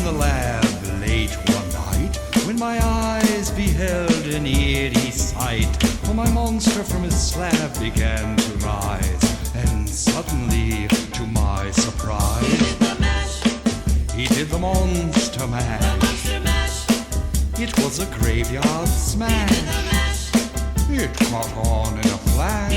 the lab late one night, when my eyes beheld an eerie sight. For my monster from his slab began to rise, and suddenly, to my surprise, he did the monster mash. It was a graveyard smash. It caught on in a flash.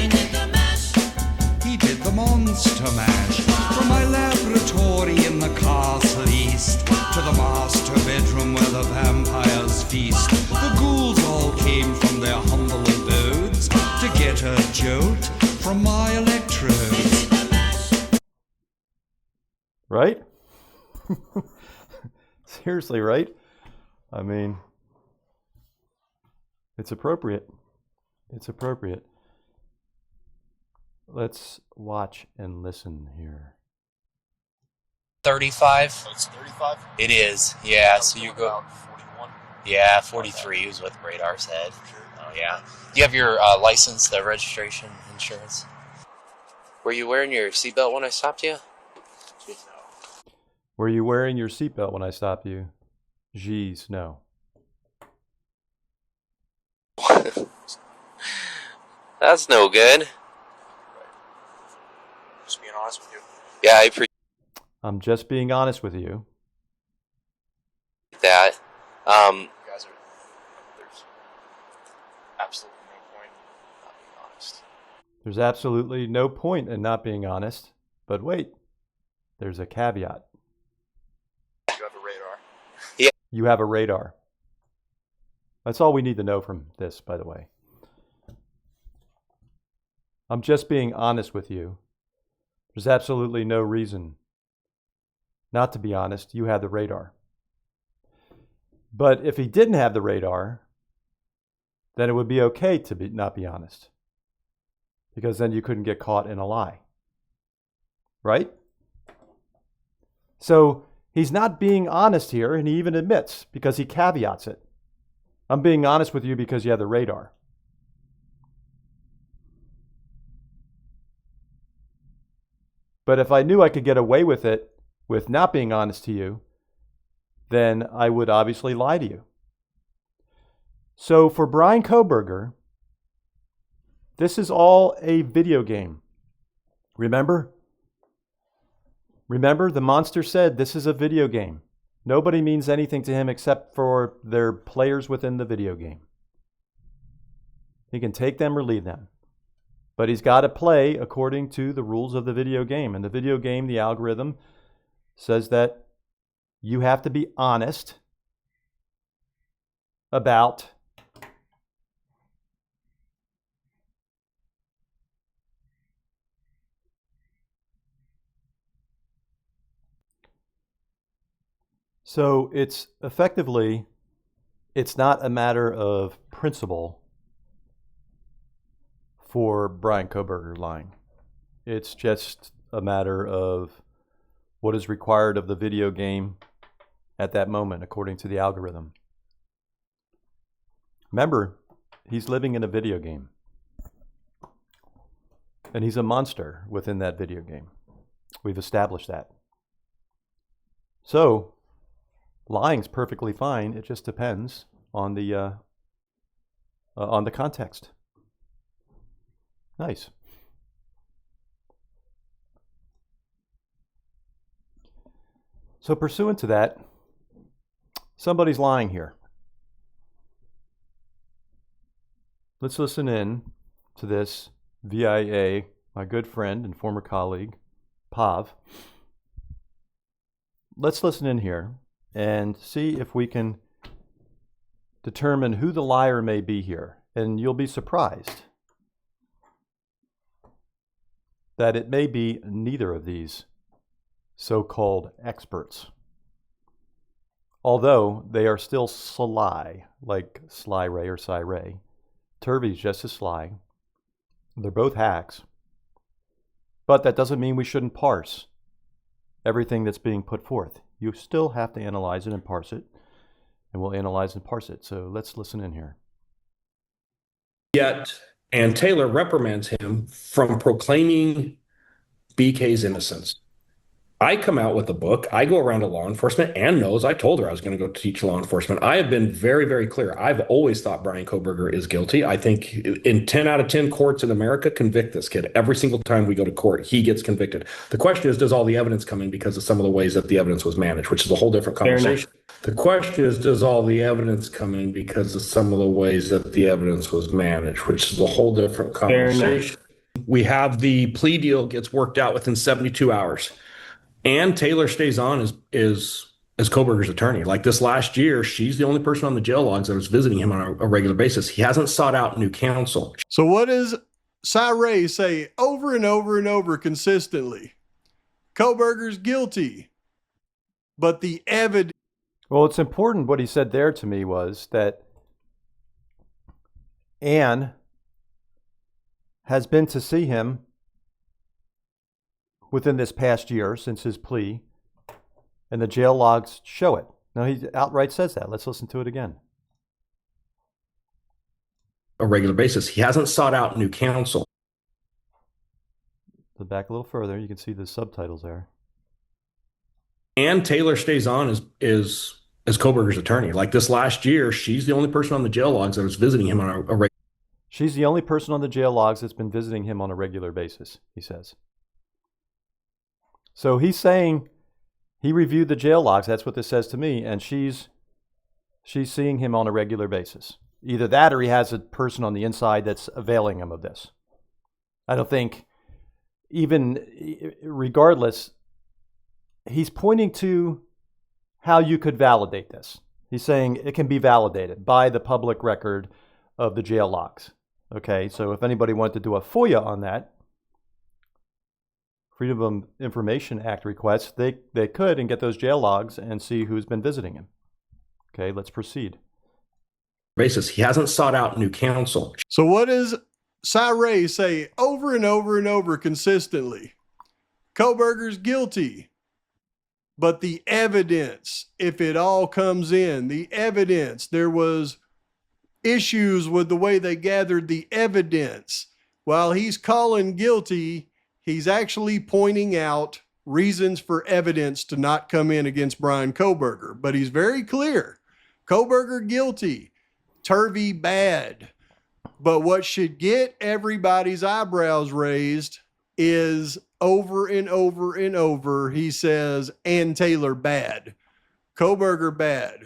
He did the monster mash. From my laboratory in the castle east to the master bedroom where the vampires feast, the ghouls all came from their humble abodes to get a jolt from my electrodes. Right? Seriously, right? I mean, it's appropriate. It's appropriate. Let's watch and listen here. 35. Oh, it's 35? It is, yeah. That So you was go, about 41. yeah, 43 is what the radar said. Oh, yeah. Do you have your license, the registration, insurance? Were you wearing your seatbelt when I stopped you? Were you wearing your seatbelt when I stopped you? Jeez, no. That's no good. Just being honest with you. Yeah, I appreciate I'm just being honest with you. that. You guys are. There's absolutely no point in not being honest. There's absolutely no point in not being honest. But wait, there's a caveat. You have a radar. You have a radar. That's all we need to know from this, by the way. I'm just being honest with you. There's absolutely no reason not to be honest. You have the radar. But if he didn't have the radar, then it would be okay to not be honest. Because then you couldn't get caught in a lie. Right? So he's not being honest here, and he even admits, because he caveats it. I'm being honest with you because you have the radar. But if I knew I could get away with it, with not being honest to you, then I would obviously lie to you. So for Bryan Kohberger, this is all a video game. Remember? Remember, the monster said this is a video game. Nobody means anything to him except for their players within the video game. He can take them or leave them. But he's got to play according to the rules of the video game. And the video game, the algorithm, says that you have to be honest about so it's effectively, it's not a matter of principle for Bryan Kohberger lying. It's just a matter of what is required of the video game at that moment, according to the algorithm. Remember, he's living in a video game. And he's a monster within that video game. We've established that. So, lying's perfectly fine. It just depends on the context. Nice. So pursuant to that, somebody's lying here. Let's listen in to this via my good friend and former colleague, Pav. Let's listen in here and see if we can determine who the liar may be here. And you'll be surprised that it may be neither of these so-called experts. Although they are still sly, like Sly Ray or Cy Ray. Turvey's just as sly. They're both hacks. But that doesn't mean we shouldn't parse everything that's being put forth. You still have to analyze it and parse it. And we'll analyze and parse it. So let's listen in here. Yet, and Taylor reprimands him from proclaiming BK's innocence. I come out with a book. I go around to law enforcement. Ann knows I told her I was going to go teach law enforcement. I have been very, very clear. I've always thought Bryan Kohberger is guilty. I think in 10 out of 10 courts in America convict this kid. Every single time we go to court, he gets convicted. The question is, does all the evidence come in because of some of the ways that the evidence was managed, which is a whole different conversation. The question is, does all the evidence come in because of some of the ways that the evidence was managed, which is a whole different conversation. We have the plea deal gets worked out within 72 hours. Ann Taylor stays on as Kohberger's attorney. Like this last year, she's the only person on the jail logs that was visiting him on a regular basis. He hasn't sought out new counsel. So what does Cy Ray say over and over and over consistently? Kohberger's guilty, but the evidence. Well, it's important what he said there to me was that Ann has been to see him within this past year since his plea, and the jail logs show it. Now, he outright says that. Let's listen to it again. A regular basis. He hasn't sought out new counsel. So back a little further, you can see the subtitles there. Ann Taylor stays on as Kohberger's attorney. Like this last year, she's the only person on the jail logs that was visiting him on a regular. She's the only person on the jail logs that's been visiting him on a regular basis, he says. So he's saying he reviewed the jail logs. That's what this says to me. And she's seeing him on a regular basis. Either that or he has a person on the inside that's availing him of this. I don't think, even regardless, he's pointing to how you could validate this. He's saying it can be validated by the public record of the jail logs. Okay, so if anybody wanted to do a FOIA on that, Freedom of Information Act requests, they could and get those jail logs and see who's been visiting him. Okay, let's proceed. Basis. He hasn't sought out new counsel. So what does Cy Ray say over and over and over consistently? Kohberger's guilty, but the evidence, if it all comes in, the evidence, there was issues with the way they gathered the evidence. While he's calling guilty, he's actually pointing out reasons for evidence to not come in against Bryan Kohberger. But he's very clear. Kohberger guilty, Turvey bad. But what should get everybody's eyebrows raised is over and over and over, he says, Ann Taylor bad. Kohberger bad.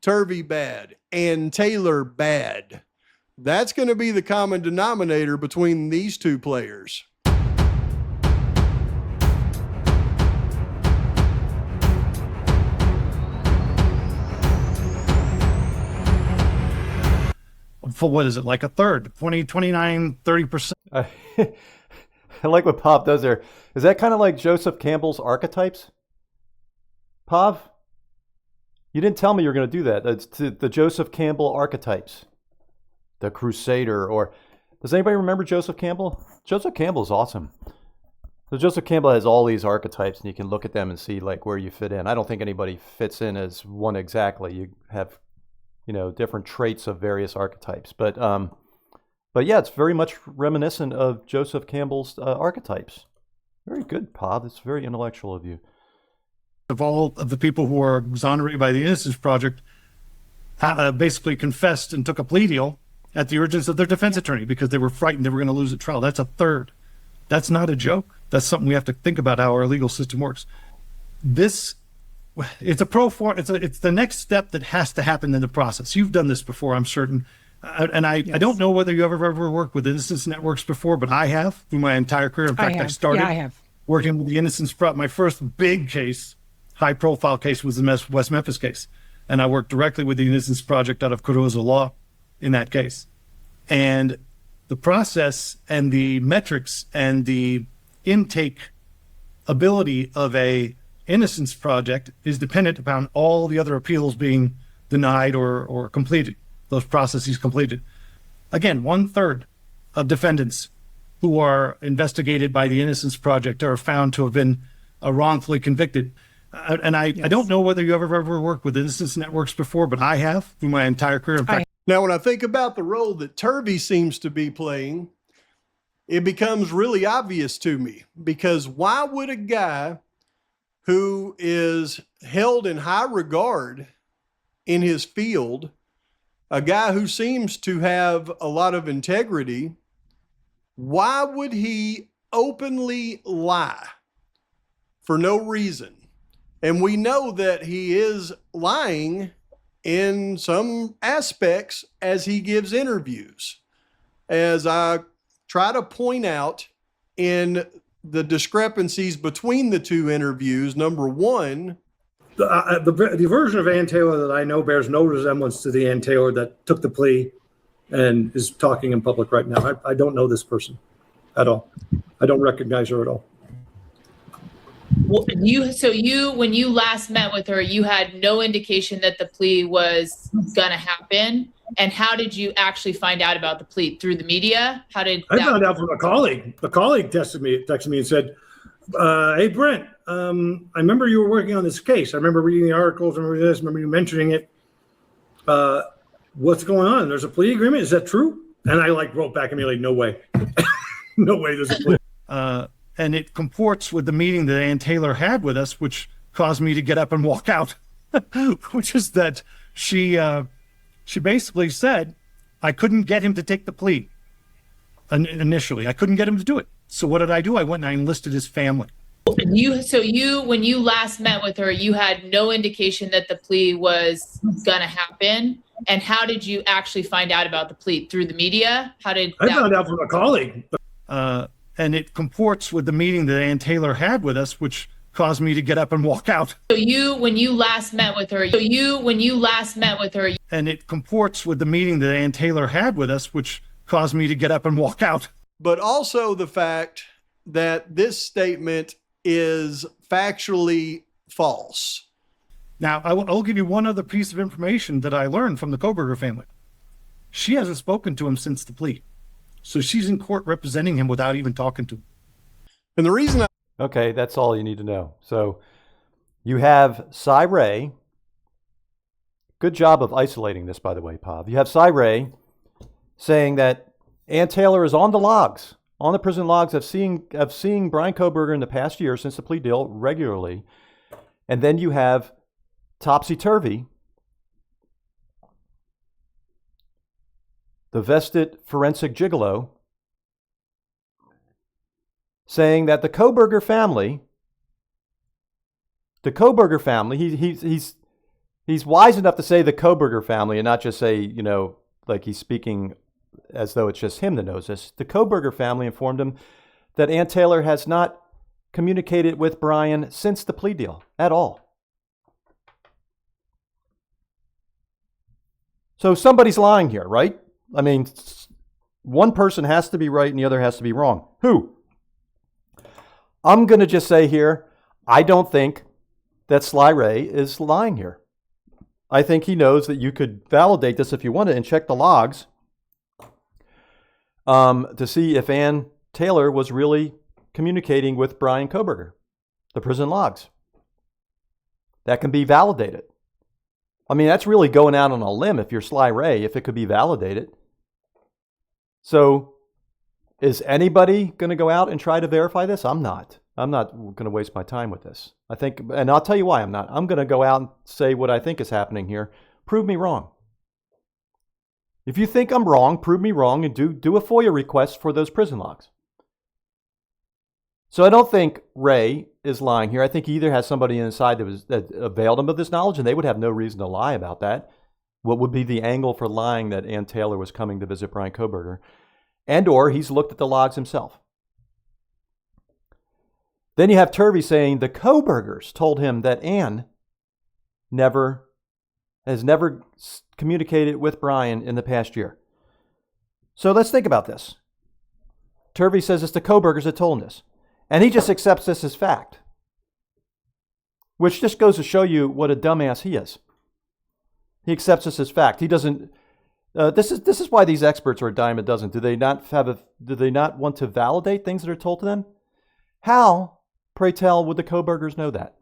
Turvey bad. Ann Taylor bad. That's going to be the common denominator between these two players. For what is it, like a third, 20, 29, 30%? I like what Pav does there. Is that kind of like Joseph Campbell's archetypes? Pav, you didn't tell me you were going to do that. It's the Joseph Campbell archetypes. The Crusader, or does anybody remember Joseph Campbell? Joseph Campbell is awesome. So Joseph Campbell has all these archetypes, and you can look at them and see like where you fit in. I don't think anybody fits in as one exactly. You have, different traits of various archetypes. But yeah, it's very much reminiscent of Joseph Campbell's archetypes. Very good, Pav. It's very intellectual of you. Of all of the people who are exonerated by the Innocence Project, basically confessed and took a plea deal at the urgence of their defense attorney because they were frightened they were going to lose at trial. That's a third. That's not a joke. That's something we have to think about how our legal system works. It's the next step that has to happen in the process. You've done this before, I'm certain. And I don't know whether you ever worked with Innocence Networks before, but I have through my entire career. In fact, I started working with the Innocence Project. My first big case, high profile case, was the West Memphis case. And I worked directly with the Innocence Project out of Cardozo Law in that case. And the process and the metrics and the intake ability of a Innocence Project is dependent upon all the other appeals being denied or completed, those processes completed. Again, 1/3 of defendants who are investigated by the Innocence Project are found to have been wrongfully convicted. And I don't know whether you ever worked with Innocence Networks before, but I have through my entire career. In fact, now, when I think about the role that Turvey seems to be playing, it becomes really obvious to me, because why would a guy who is held in high regard in his field, a guy who seems to have a lot of integrity, why would he openly lie for no reason? And we know that he is lying in some aspects as he gives interviews. As I try to point out in the discrepancies between the two interviews, number one, the version of Ann Taylor that I know bears no resemblance to the Ann Taylor that took the plea and is talking in public right now. I don't know this person at all. I don't recognize her at all. Well, when you last met with her, you had no indication that the plea was gonna happen. And how did you actually find out about the plea? Through the media? I found out from a colleague. A colleague texted me and said, "Hey Brent, I remember you were working on this case. I remember reading the articles. I remember this. I remember you mentioning it. What's going on? There's a plea agreement. Is that true?" And I wrote back immediately, "No way, no way. There's a plea." And it comports with the meeting that Ann Taylor had with us, which caused me to get up and walk out, which is that she basically said I couldn't get him to take the plea initially. I couldn't get him to do it. So what did I do? I went and I enlisted his family. When you last met with her, you had no indication that the plea was gonna happen. And how did you actually find out about the plea? Through the media? I found out from a colleague. And it comports with the meeting that Ann Taylor had with us, which caused me to get up and walk out. When you last met with her, and it comports with the meeting that Ann Taylor had with us, which caused me to get up and walk out. But also the fact that this statement is factually false. Now, I'll give you one other piece of information that I learned from the Kohberger family. She hasn't spoken to him since the plea. So she's in court representing him without even talking to him. And the reason Okay, that's all you need to know. So you have Cy Ray. Good job of isolating this, by the way, Pav. You have Cy Ray saying that Ann Taylor is on the logs, on the prison logs of seeing Bryan Kohberger in the past year since the plea deal regularly. And then you have Topsy Turvy, the vested forensic gigolo, saying that the Kohberger family, he's wise enough to say the Kohberger family and not just say, like he's speaking as though it's just him that knows this. The Kohberger family informed him that Ann Taylor has not communicated with Bryan since the plea deal at all. So somebody's lying here, right? I mean, one person has to be right and the other has to be wrong. Who? I'm going to just say here, I don't think that Sly Ray is lying here. I think he knows that you could validate this if you wanted and check the logs to see if Ann Taylor was really communicating with Bryan Kohberger, the prison logs. That can be validated. I mean, that's really going out on a limb if you're Sly Ray, if it could be validated. So is anybody going to go out and try to verify this? I'm not. I'm not going to waste my time with this. I think, and I'll tell you why I'm not. I'm going to go out and say what I think is happening here. Prove me wrong. If you think I'm wrong, prove me wrong and do a FOIA request for those prison logs. So I don't think Ray is lying here. I think he either has somebody inside that availed him of this knowledge, and they would have no reason to lie about that. What would be the angle for lying that Ann Taylor was coming to visit Bryan Kohberger? And or he's looked at the logs himself. Then you have Turvey saying the Kohbergers told him that Ann has never communicated with Bryan in the past year. So let's think about this. Turvey says it's the Kohbergers that told him this. And he just accepts this as fact. Which just goes to show you what a dumbass he is. He accepts this as fact. He doesn't. This is why these experts are a dime a dozen. Do they not want to validate things that are told to them? How, pray tell, would the Kohbergers know that?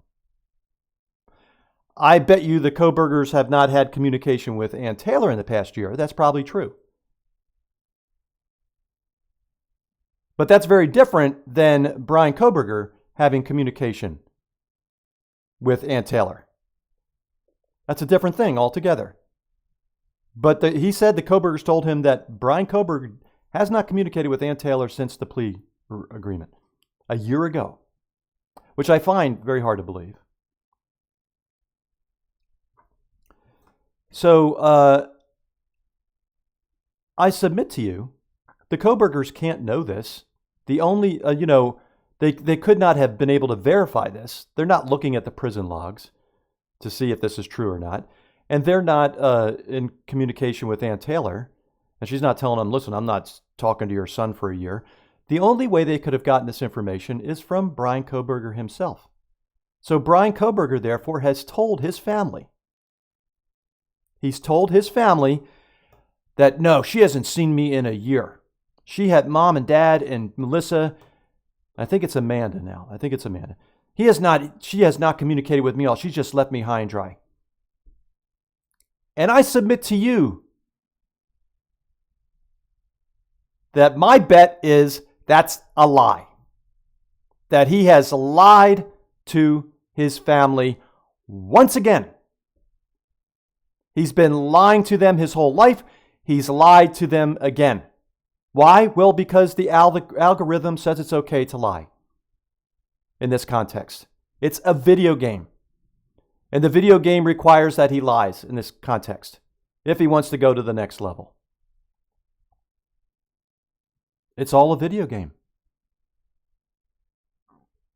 I bet you the Kohbergers have not had communication with Ann Taylor in the past year. That's probably true. But that's very different than Bryan Kohberger having communication with Ann Taylor. That's a different thing altogether. But he said the Kohbergers told him that Bryan Kohberger has not communicated with Ann Taylor since the plea agreement a year ago, which I find very hard to believe. So I submit to you, the Kohbergers can't know this. The only, they could not have been able to verify this. They're not looking at the prison logs to see if this is true or not. And they're not in communication with Ann Taylor. And she's not telling them, listen, I'm not talking to your son for a year. The only way they could have gotten this information is from Bryan Kohberger himself. So Bryan Kohberger, therefore, has told his family. He's told his family that, no, she hasn't seen me in a year. She had mom and dad and Melissa. I think it's Amanda now. She has not communicated with me at all. She's just left me high and dry. And I submit to you that my bet is that's a lie. That he has lied to his family once again. He's been lying to them his whole life. He's lied to them again. Why? Well, because the algorithm says it's okay to lie in this context. It's a video game. And the video game requires that he lies in this context if he wants to go to the next level. It's all a video game.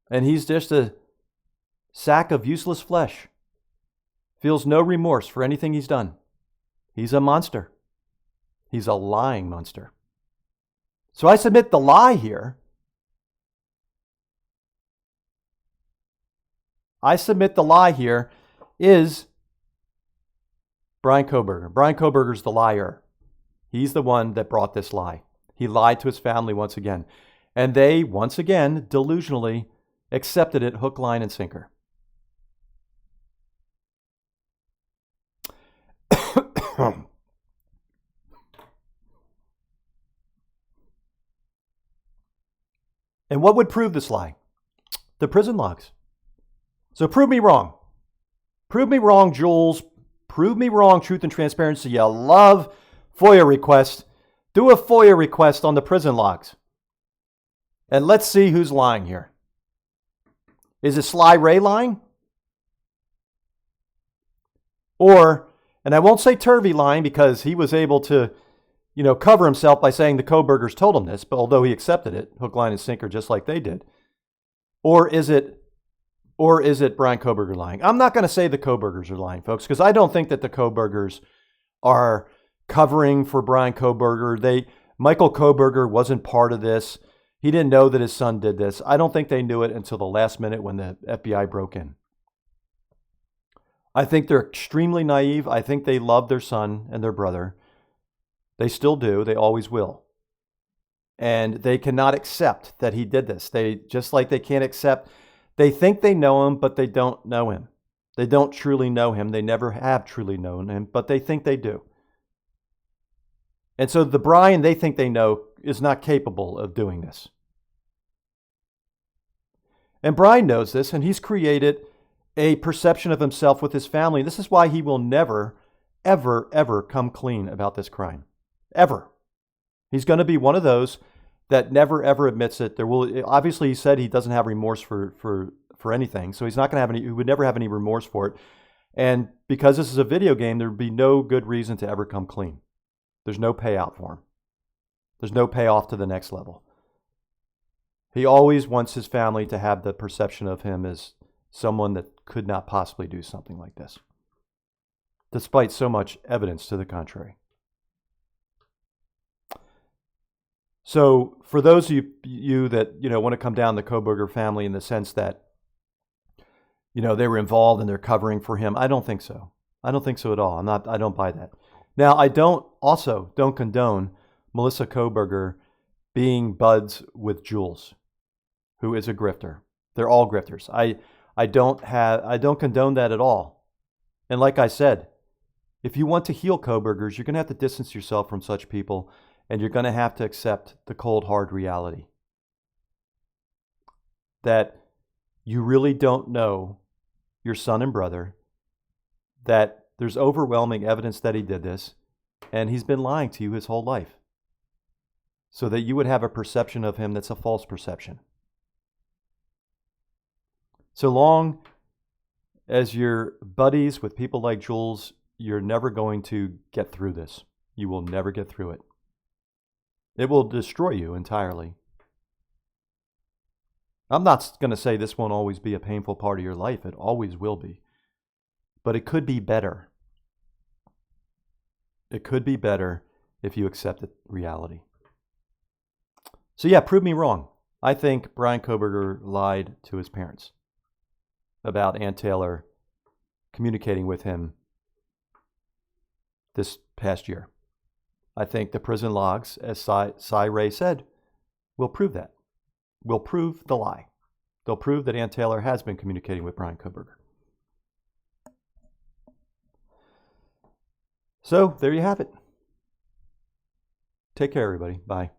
And he's just a sack of useless flesh. Feels no remorse for anything he's done. He's a monster. He's a lying monster. So I submit the lie here. Is Bryan Kohberger. Bryan Kohberger's the liar. He's the one that brought this lie. He lied to his family once again. And they, once again, delusionally accepted it hook, line, and sinker. And what would prove this lie? The prison logs. So prove me wrong. Prove me wrong, Jules. Prove me wrong, Truth and Transparency. You love FOIA requests. Do a FOIA request on the prison logs. And let's see who's lying here. Is it Sly Ray lying? Or, and I won't say Turvey lying because he was able to, cover himself by saying the Kohbergers told him this, but although he accepted it, hook, line, and sinker, just like they did. Or is it Bryan Kohberger lying? I'm not going to say the Kohbergers are lying, folks, because I don't think that the Kohbergers are covering for Bryan Kohberger. Michael Kohberger wasn't part of this. He didn't know that his son did this. I don't think they knew it until the last minute when the FBI broke in. I think they're extremely naive. I think they love their son and their brother. They still do. They always will. And they cannot accept that he did this. They can't accept. They think they know him, but they don't know him. They don't truly know him. They never have truly known him, but they think they do. And so the Bryan they think they know is not capable of doing this. And Bryan knows this, and he's created a perception of himself with his family. This is why he will never, ever, ever come clean about this crime. Ever. He's going to be one of those that never, ever admits it. Obviously, he said he doesn't have remorse for anything, so he's not going to have he would never have any remorse for it. And because this is a video game, there would be no good reason to ever come clean. There's no payout for him. There's no payoff to the next level. He always wants his family to have the perception of him as someone that could not possibly do something like this, despite so much evidence to the contrary. So for those of you that want to come down the Kohberger family in the sense that they were involved and they're covering for him, I don't think so. I don't think so at all. I don't buy that. Now, I don't condone Melissa Kohberger being buds with Jules, who is a grifter. They're all grifters. I don't condone that at all. And like I said, if you want to heal Kohbergers, you're going to have to distance yourself from such people, and you're going to have to accept the cold, hard reality that you really don't know your son and brother that there's overwhelming evidence that he did this, and he's been lying to you his whole life, so that you would have a perception of him that's a false perception. So long as you're buddies with people like Jules, you're never going to get through this. You will never get through it. It will destroy you entirely. I'm not going to say this won't always be a painful part of your life. It always will be. But it could be better. It could be better if you accept the reality. So yeah, prove me wrong. I think Bryan Kohberger lied to his parents about Ann Taylor communicating with him this past year. I think the prison logs, as Cy Ray said, will prove that. Will prove the lie. They'll prove that Ann Taylor has been communicating with Bryan Kohberger. So there you have it. Take care, everybody. Bye.